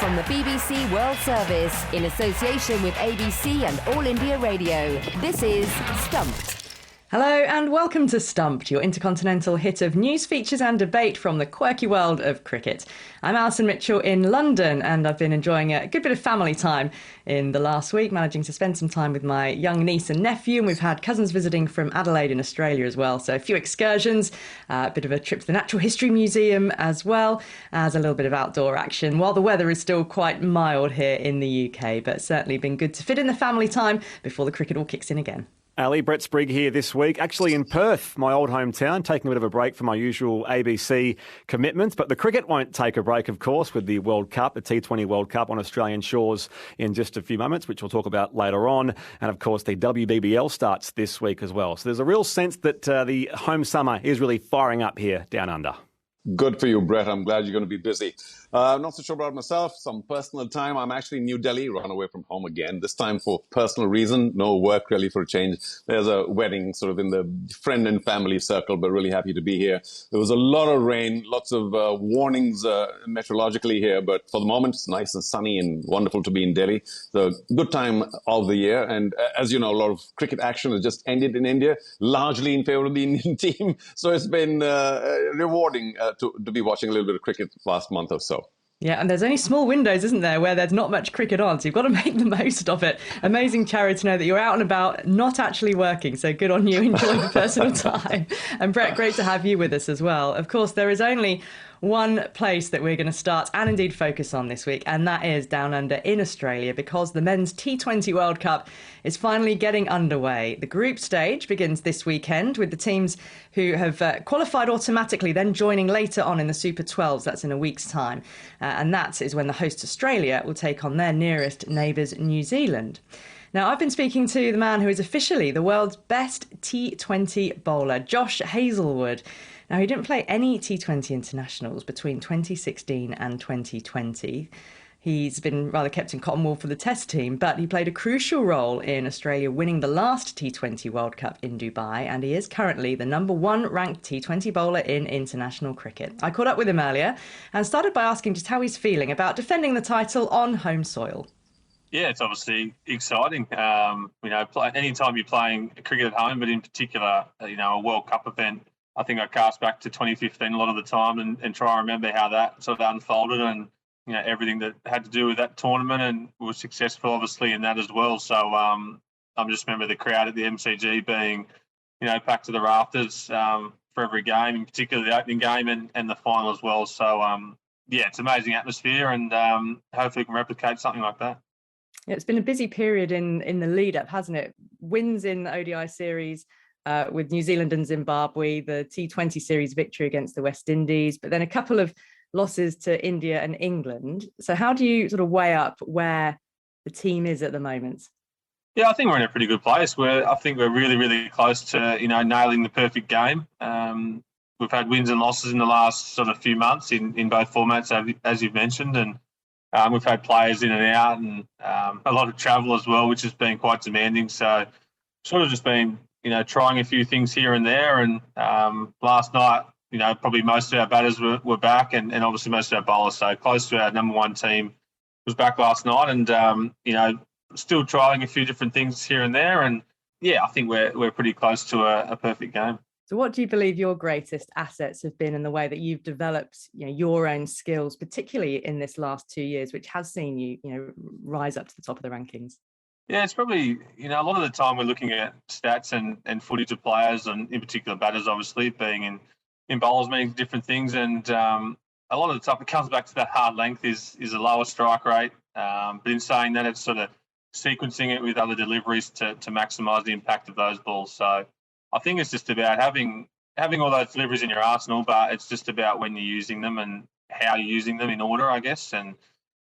from the BBC World Service in association with ABC and All India Radio. This is Stumped. Hello and welcome to Stumped, your intercontinental hit of news, features and debate from the quirky world of cricket. I'm Alison Mitchell in London and I've been enjoying a good bit of family time in the last week, managing to spend some time with my young niece and nephew, and we've had cousins visiting from Adelaide in Australia as well. So a few excursions, a bit of a trip to the Natural History Museum as well as a little bit of outdoor action while the weather is still quite mild here in the UK, but certainly been good to fit in the family time before the cricket all kicks in again. Ali, Brett Sprigg here this week, actually in Perth, my old hometown, taking a bit of a break from my usual ABC commitments. But the cricket won't take a break, of course, with the World Cup, the T20 World Cup on Australian shores in just a few moments, which we'll talk about later on. And of course, the WBBL starts this week as well. So there's a real sense that the home summer is really firing up here down under. Good for you, Brett. I'm glad you're going to be busy. Not so sure about myself. Some personal time. I'm actually in New Delhi, run away from home again. This time for personal reason. No work really for a change. There's a wedding sort of in the friend and family circle, but really happy to be here. There was a lot of rain, lots of warnings meteorologically here, but for the moment it's nice and sunny and wonderful to be in Delhi. So good time of the year. And as you know, a lot of cricket action has just ended in India, largely in favor of the Indian team. So it's been rewarding to be watching a little bit of cricket last month or so. Yeah, and there's only small windows, isn't there, where there's not much cricket on, so you've got to make the most of it. Amazing, Charu, to know that you're out and about, not actually working, so good on you, enjoy the personal time. And Brett, great to have you with us as well. Of course, there is only one place that we're going to start and indeed focus on this week, and that is down under in Australia, because the men's T20 World Cup is finally getting underway. The group stage begins this weekend with the teams who have qualified automatically, then joining later on in the Super 12s. That's in a week's time. And that is when the host Australia will take on their nearest neighbours, New Zealand. Now, I've been speaking to the man who is officially the world's best T20 bowler, Josh Hazlewood. Now, he didn't play any T20 internationals between 2016 and 2020. He's been rather kept in cotton wool for the Test team, but he played a crucial role in Australia winning the last T20 World Cup in Dubai, and he is currently the number one ranked T20 bowler in international cricket. I caught up with him earlier and started by asking just how he's feeling about defending the title on home soil. Yeah, it's obviously exciting. Anytime you're playing cricket at home, but in particular, a World Cup event, I think I cast back to 2015 a lot of the time and try and remember how that sort of unfolded and, everything that had to do with that tournament, and was successful, obviously, in that as well. So I just remember the crowd at the MCG being, packed to the rafters for every game, in particular the opening game and the final as well. So, it's amazing atmosphere, and hopefully we can replicate something like that. Yeah, it's been a busy period in the lead up, hasn't it? Wins in the ODI series, with New Zealand and Zimbabwe, the T20 series victory against the West Indies, but then a couple of losses to India and England. So how do you sort of weigh up where the team is at the moment? Yeah, I think we're in a pretty good place. I think we're really, really close to, nailing the perfect game. We've had wins and losses in the last sort of few months in both formats, as you've mentioned, and we've had players in and out, and a lot of travel as well, which has been quite demanding. So sort of just been trying a few things here and there. And last night, probably most of our batters were back, and obviously most of our bowlers. So close to our number one team was back last night, and still trying a few different things here and there. And yeah, I think we're pretty close to a perfect game. So what do you believe your greatest assets have been in the way that you've developed, your own skills, particularly in this last 2 years, which has seen you, rise up to the top of the rankings? Yeah, it's probably, a lot of the time we're looking at stats and footage of players, and in particular batters, obviously, being in bowlers meaning different things. And a lot of the time it comes back to that hard length is a lower strike rate. But in saying that, it's sort of sequencing it with other deliveries to maximise the impact of those balls. So I think it's just about having all those deliveries in your arsenal, but it's just about when you're using them and how you're using them in order, I guess. And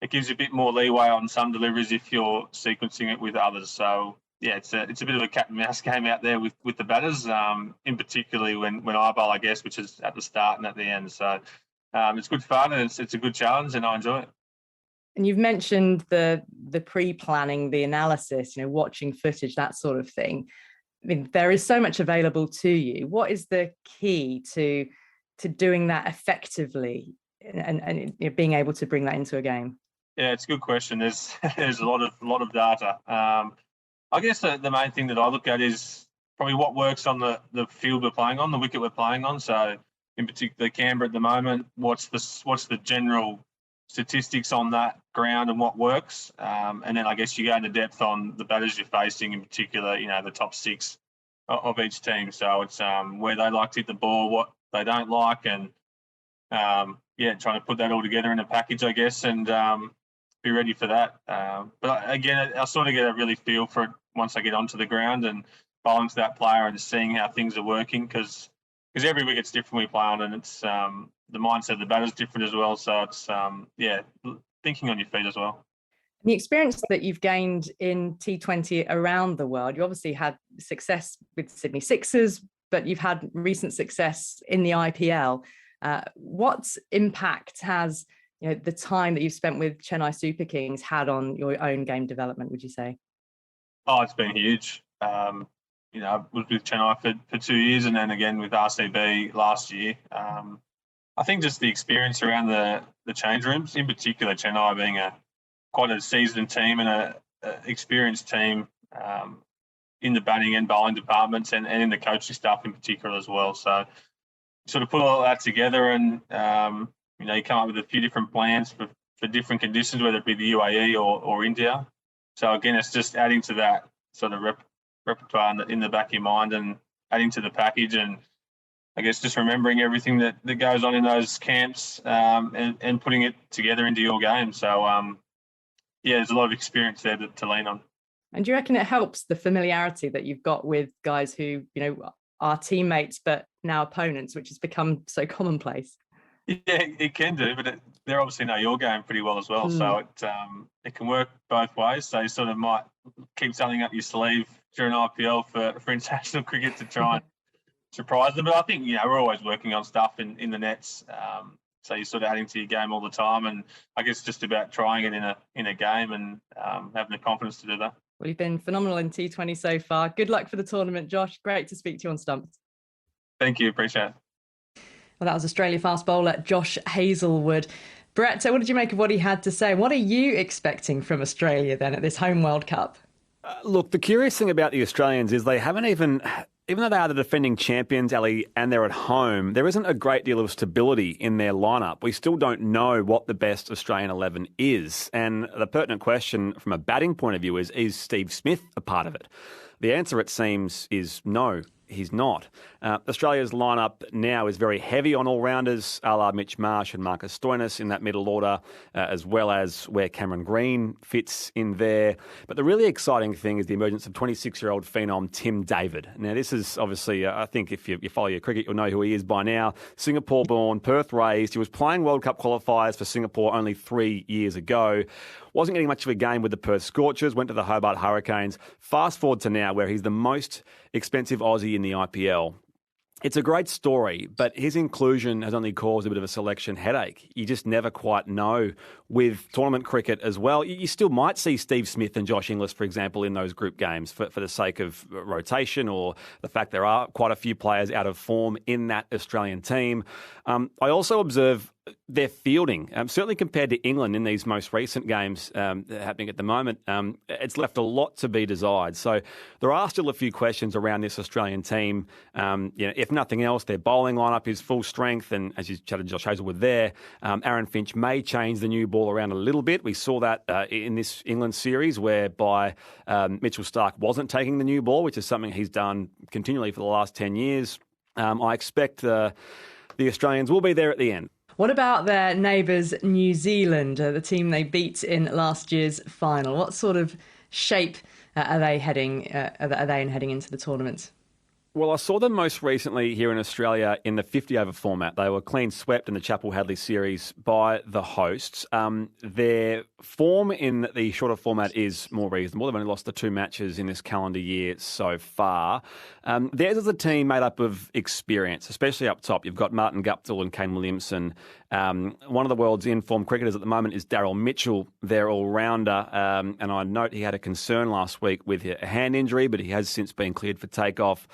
it gives you a bit more leeway on some deliveries if you're sequencing it with others. So yeah, it's a bit of a cat and mouse game out there with the batters, in particularly when I bowl, I guess, which is at the start and at the end. So it's good fun, and it's a good challenge, and I enjoy it. And you've mentioned the pre-planning, the analysis, watching footage, that sort of thing. I mean, there is so much available to you. What is the key to doing that effectively and being able to bring that into a game? Yeah, it's a good question. There's there's a lot of data. I guess the main thing that I look at is probably what works on the field we're playing on, the wicket we're playing on. So in particular, Canberra at the moment, what's the general statistics on that ground and what works? And then I guess you go into depth on the batters you're facing, in particular, the top six of each team. So it's where they like to hit the ball, what they don't like, and trying to put that all together in a package, I guess, and be ready for that. But again, I sort of get a really feel for it once I get onto the ground and bowling to that player and seeing how things are working, because every wicket's different we play on, and it's the mindset of the batter's different as well. So it's thinking on your feet as well. The experience that you've gained in T20 around the world, you obviously had success with Sydney Sixers, but you've had recent success in the IPL. What impact has the time that you've spent with Chennai Super Kings had on your own game development, would you say? Oh, it's been huge. I was with Chennai for 2 years, and then again with RCB last year. I think just the experience around the change rooms, in particular Chennai being quite a seasoned team and a experienced team in the batting and bowling departments, and in the coaching staff in particular as well. So sort of put all that together, and you come up with a few different plans for different conditions, whether it be the UAE or India. So again, it's just adding to that sort of repertoire in the back of your mind, and adding to the package, and I guess just remembering everything that goes on in those camps, and putting it together into your game. So there's a lot of experience there to lean on. And do you reckon it helps the familiarity that you've got with guys who are teammates but now opponents, which has become so commonplace? Yeah, it can do, but they obviously know your game pretty well as well. So it can work both ways. So you sort of might keep something up your sleeve during IPL for international cricket to try and surprise them. But I think we're always working on stuff in the nets. So you're sort of adding to your game all the time, and I guess just about trying it in a game and having the confidence to do that. Well, you've been phenomenal in T20 so far. Good luck for the tournament, Josh. Great to speak to you on Stumped. Thank you. Appreciate it. Well, that was Australia fast bowler Josh Hazlewood. Brett, what did you make of what he had to say? What are you expecting from Australia then at this home World Cup? Look, the curious thing about the Australians is they haven't even though they are the defending champions, Ali, and they're at home, there isn't a great deal of stability in their lineup. We still don't know what the best Australian 11 is. And the pertinent question from a batting point of view is Steve Smith a part of it? The answer, it seems, is no. He's not. Australia's lineup now is very heavy on all-rounders, a la Mitch Marsh and Marcus Stoinis in that middle order, as well as where Cameron Green fits in there. But the really exciting thing is the emergence of 26-year-old phenom Tim David. Now, this is obviously, I think if you follow your cricket, you'll know who he is by now. Singapore-born, Perth-raised. He was playing World Cup qualifiers for Singapore only 3 years ago. Wasn't getting much of a game with the Perth Scorchers, went to the Hobart Hurricanes. Fast forward to now where he's the most expensive Aussie in the IPL. It's a great story, but his inclusion has only caused a bit of a selection headache. You just never quite know with tournament cricket as well. You still might see Steve Smith and Josh Inglis, for example, in those group games for the sake of rotation or the fact there are quite a few players out of form in that Australian team. I also observe their fielding, certainly compared to England in these most recent games happening at the moment, it's left a lot to be desired. So there are still a few questions around this Australian team. If nothing else, their bowling lineup is full strength, and as you chatted Josh Hazlewood there, Aaron Finch may change the new ball around a little bit. We saw that in this England series whereby Mitchell Starc wasn't taking the new ball, which is something he's done continually for the last 10 years. I expect the Australians will be there at the end. What about their neighbours, New Zealand, the team they beat in last year's final? What sort of shape are they heading into the tournament? Well, I saw them most recently here in Australia in the 50-over format. They were clean swept in the Chappell Hadley series by the hosts. Their form in the shorter format is more reasonable. They've only lost the 2 matches in this calendar year so far. Theirs is a team made up of experience, especially up top. You've got Martin Guptill and Kane Williamson. One of the world's in-form cricketers at the moment is Daryl Mitchell, their all-rounder. And I note he had a concern last week with a hand injury, but he has since been cleared for takeoff.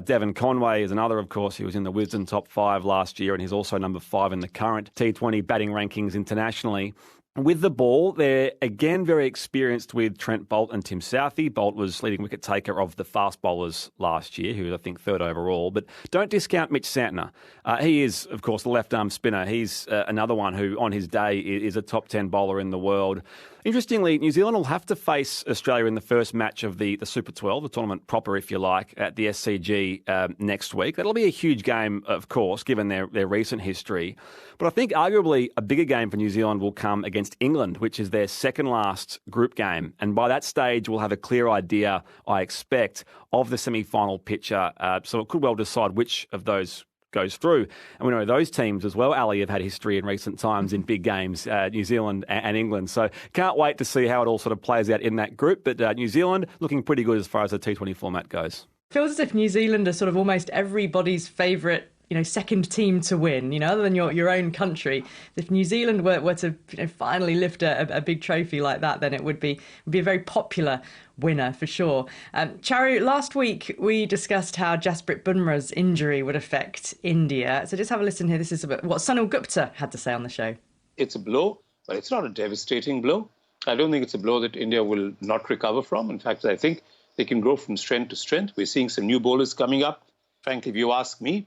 Devon Conway is another, of course. He was in the Wisden top 5 last year, and he's also number 5 in the current T20 batting rankings internationally. With the ball, they're again very experienced with Trent Boult and Tim Southey. Boult was leading wicket taker of the fast bowlers last year, who was, I think, third overall. But don't discount Mitch Santner. He is, of course, the left-arm spinner. He's another one who, on his day, is a top 10 bowler in the world. Interestingly, New Zealand will have to face Australia in the first match of the Super 12, the tournament proper, if you like, at the SCG next week. That'll be a huge game, of course, given their recent history. But I think arguably a bigger game for New Zealand will come against England, which is their second last group game. And by that stage, we'll have a clear idea, I expect, of the semi-final picture. So it could well decide which of those goes through. And we know those teams as well, Ali, have had history in recent times in big games, New Zealand and England. So can't wait to see how it all sort of plays out in that group. But New Zealand looking pretty good as far as the T20 format goes. Feels as if New Zealand are sort of almost everybody's favourite, second team to win, other than your own country. If New Zealand were to finally lift a big trophy like that, then it would be a very popular winner for sure. Charu, last week we discussed how Jasprit Bumrah's injury would affect India. So just have a listen here. This is what Sunil Gupta had to say on the show. It's a blow, but it's not a devastating blow. I don't think it's a blow that India will not recover from. In fact, I think they can grow from strength to strength. We're seeing some new bowlers coming up. Frankly, if you ask me,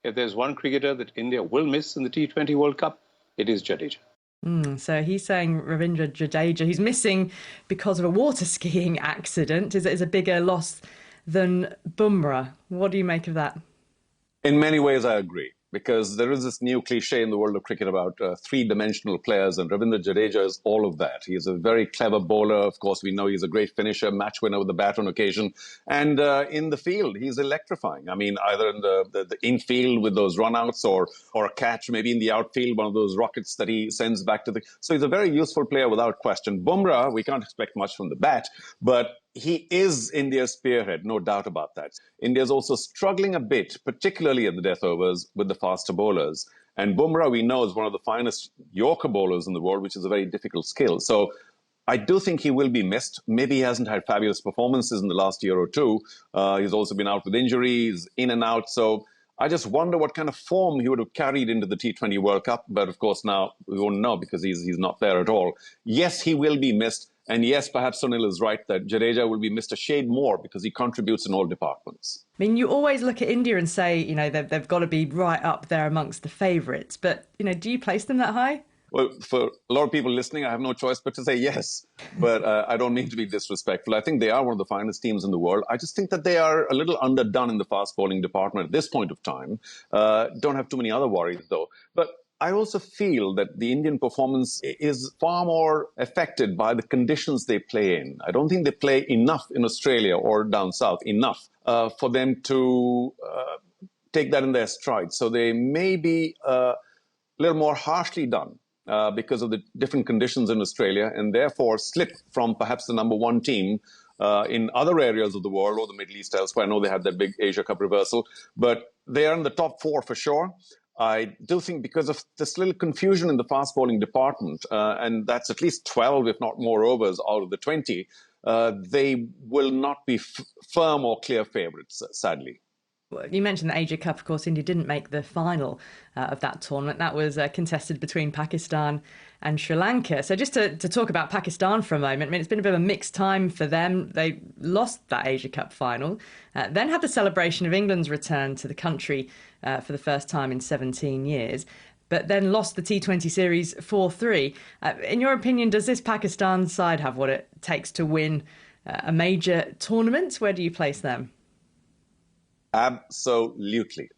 if there's one cricketer that India will miss in the T20 World Cup, it is Jadeja. So he's saying Ravindra Jadeja, he's missing because of a water skiing accident, is a bigger loss than Bumrah. What do you make of that? In many ways, I agree. Because there is this new cliche in the world of cricket about three-dimensional players, and Ravindra Jadeja is all of that. He's a very clever bowler. Of course, we know he's a great finisher, match winner with the bat on occasion. And in the field, he's electrifying. I mean, either in the infield with those runouts or a catch, maybe in the outfield, one of those rockets that he sends back to the... So he's a very useful player without question. Bumrah, we can't expect much from the bat, but he is India's spearhead, no doubt about that. India's also struggling a bit, particularly at the death overs, with the faster bowlers. And Bumrah, we know, is one of the finest Yorker bowlers in the world, which is a very difficult skill. So I do think he will be missed. Maybe he hasn't had fabulous performances in the last year or two. He's also been out with injuries, in and out. So I just wonder what kind of form he would have carried into the T20 World Cup. But of course, now we won't know because he's not there at all. Yes, he will be missed. And yes, perhaps Sunil is right that Jadeja will be missed a shade more because he contributes in all departments. I mean, you always look at India and say, they've got to be right up there amongst the favourites. But, do you place them that high? Well, for a lot of people listening, I have no choice but to say yes. But I don't mean to be disrespectful. I think they are one of the finest teams in the world. I just think that they are a little underdone in the fast bowling department at this point of time. Don't have too many other worries, though. But I also feel that the Indian performance is far more affected by the conditions they play in. I don't think they play enough in Australia or down south, enough for them to take that in their stride. So they may be a little more harshly done because of the different conditions in Australia, and therefore slip from perhaps the number one team in other areas of the world or the Middle East elsewhere. I know they had that big Asia Cup reversal, but they are in the top four for sure. I do think because of this little confusion in the fast bowling department, and that's at least 12, if not more overs out of the 20, they will not be firm or clear favourites, sadly. You mentioned the Asia Cup. Of course, India didn't make the final of that tournament. That was contested between Pakistan and Sri Lanka. So just to talk about Pakistan for a moment, I mean, it's been a bit of a mixed time for them. They lost that Asia Cup final, then had the celebration of England's return to the country for the first time in 17 years, but then lost the T20 series 4-3. In your opinion, does this Pakistan side have what it takes to win a major tournament? Where do you place them? Absolutely.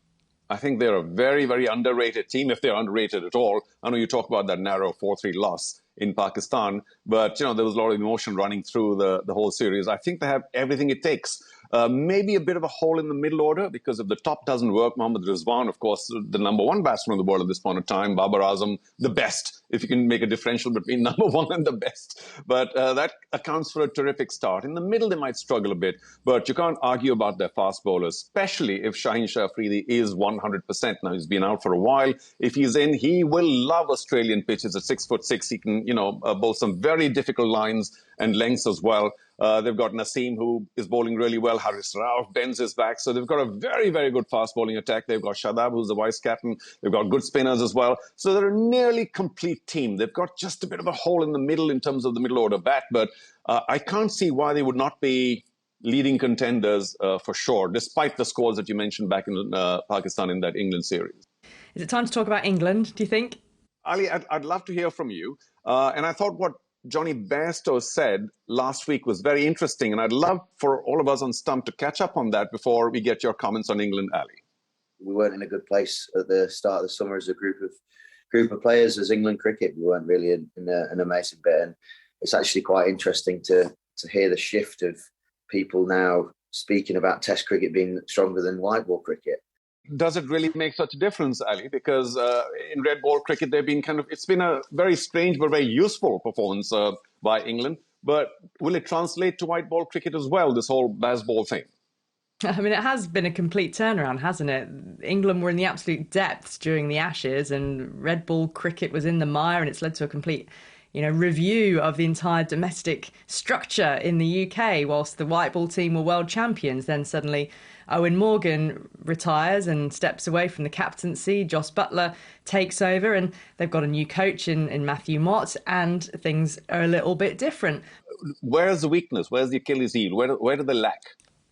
I think they're a very, very underrated team, if they're underrated at all. I know you talk about that narrow 4-3 loss in Pakistan, but, there was a lot of emotion running through the whole series. I think they have everything it takes. Maybe a bit of a hole in the middle order, because if the top doesn't work, Mohammad Rizwan, of course, the number one batsman in the world at this point in time, Babar Azam, the best, if you can make a differential between number one and the best. But that accounts for a terrific start. In the middle, they might struggle a bit, but you can't argue about their fast bowlers, especially if Shaheen Shah Afridi is 100%. Now, he's been out for a while. If he's in, he will love Australian pitches at 6'6". He can, bowl some very difficult lines and lengths as well. They've got Naseem, who is bowling really well. Haris Rauf, Benz is back. So they've got a very, very good fast bowling attack. They've got Shadab, who's the vice captain. They've got good spinners as well. So they're a nearly complete team. They've got just a bit of a hole in the middle in terms of the middle order bat, but I can't see why they would not be leading contenders for sure, despite the scores that you mentioned back in Pakistan in that England series. Is it time to talk about England, do you think? Ali, I'd love to hear from you. And I thought what Johnny Bairstow said last week was very interesting. And I'd love for all of us on Stumped to catch up on that before we get your comments on England, Ali. We weren't in a good place at the start of the summer as a group of players as England cricket. We weren't really in an amazing bit. And it's actually quite interesting to hear the shift of people now speaking about Test cricket being stronger than white ball cricket. Does it really make such a difference, Ali? Because in red ball cricket, it's been a very strange but very useful performance by England. But will it translate to white ball cricket as well, this whole baseball thing? I mean, it has been a complete turnaround, hasn't it? England were in the absolute depths during the Ashes, and red ball cricket was in the mire, and it's led to a complete review of the entire domestic structure in the UK. Whilst the white ball team were world champions, then suddenly Owen Morgan retires and steps away from the captaincy. Jos Buttler takes over, and they've got a new coach in Matthew Mott, and things are a little bit different. Where's the weakness? Where's the Achilles heel? Where do they lack,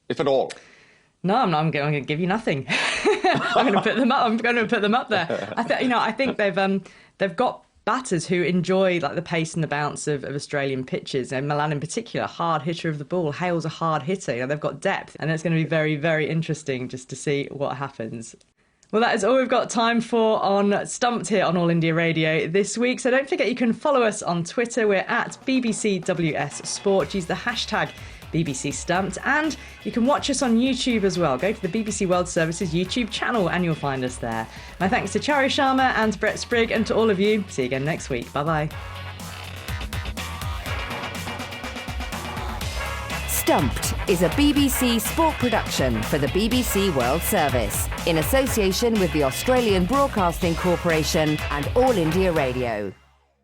if at all? No, I'm going to give you nothing. I'm going to put them up. I'm going to put them up there. I think they've got batters who enjoy like the pace and the bounce of Australian pitches. And Milan in particular, hard hitter of the ball. Hale's a hard hitter. They've got depth, and it's going to be very, very interesting just to see what happens. Well, that is all we've got time for on Stumped here on All India Radio this week. So don't forget you can follow us on Twitter. We're at BBCWS Sport. Use the hashtag BBC Stumped, and you can watch us on YouTube as well. Go to the BBC World Service's YouTube channel and you'll find us there. My thanks to Charu, Sharma and Brett Sprigg, and to all of you. See you again next week. Bye-bye. Stumped is a BBC sport production for the BBC World Service in association with the Australian Broadcasting Corporation and All India Radio.